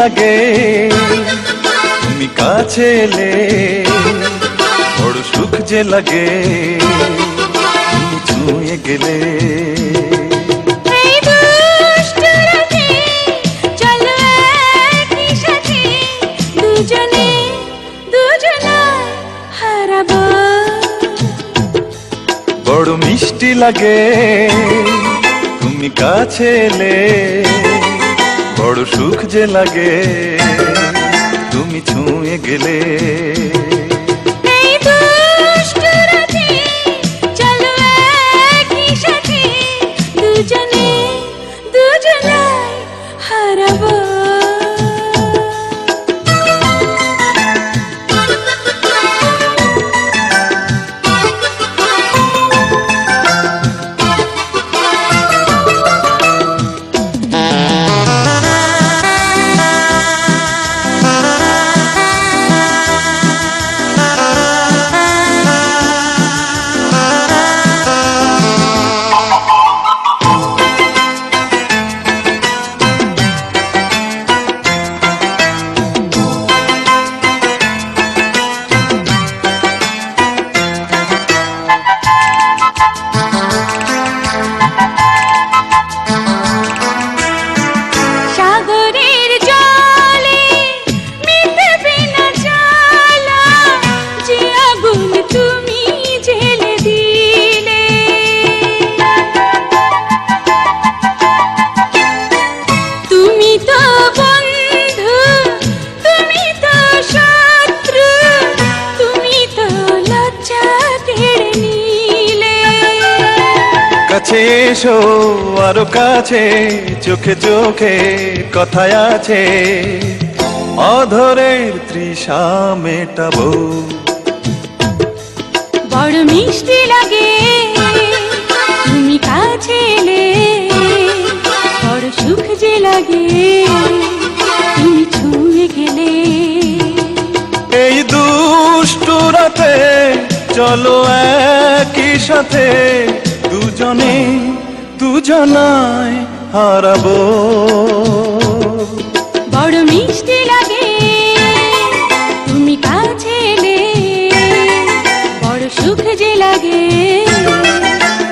লাগে তুমি কাছে এলে, বড় সুখ যে লাগে তুমি ছুঁয়ে গেলে। বড় মিষ্টি লাগে তুমি কাছে এলে, বড় সুখ যে লাগে তুমি ছুঁয়ে গেলে। কাছে এসো আরো কাছে, চোখে চোখে কথায় আছে, অধরের তৃষা মেটাবো। বড় মিষ্টি লাগে তুমি কাছে এলে, বড় সুখ যে লাগে তুমি ছুঁয়ে গেলে। এই দুষ্টু রাতে চলো একই সাথে, দুজনে দুজনায় হারাবো। বড় মিষ্টি লাগে তুমি কাছে এলে, বড় সুখ যে লাগে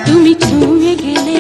তুমি ছুঁয়ে গেলে।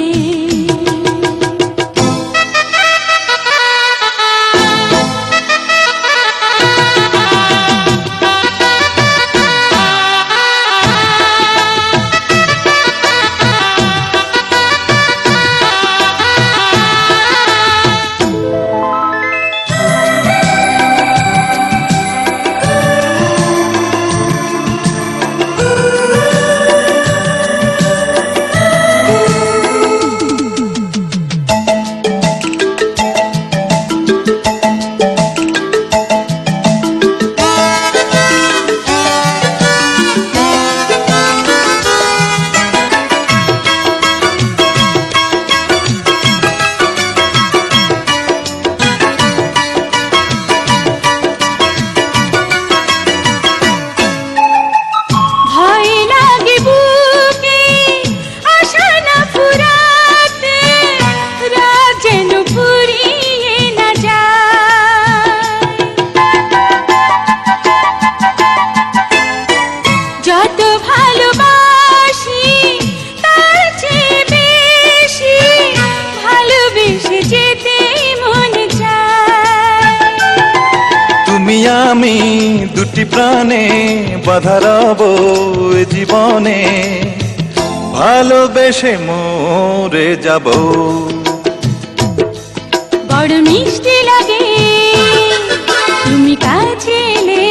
আমি দুটি প্রাণে বাঁধা রব জীবনে, ভালোবেসে মরে যাব। বড় মিষ্টি লাগে তুমি কাছে এলে,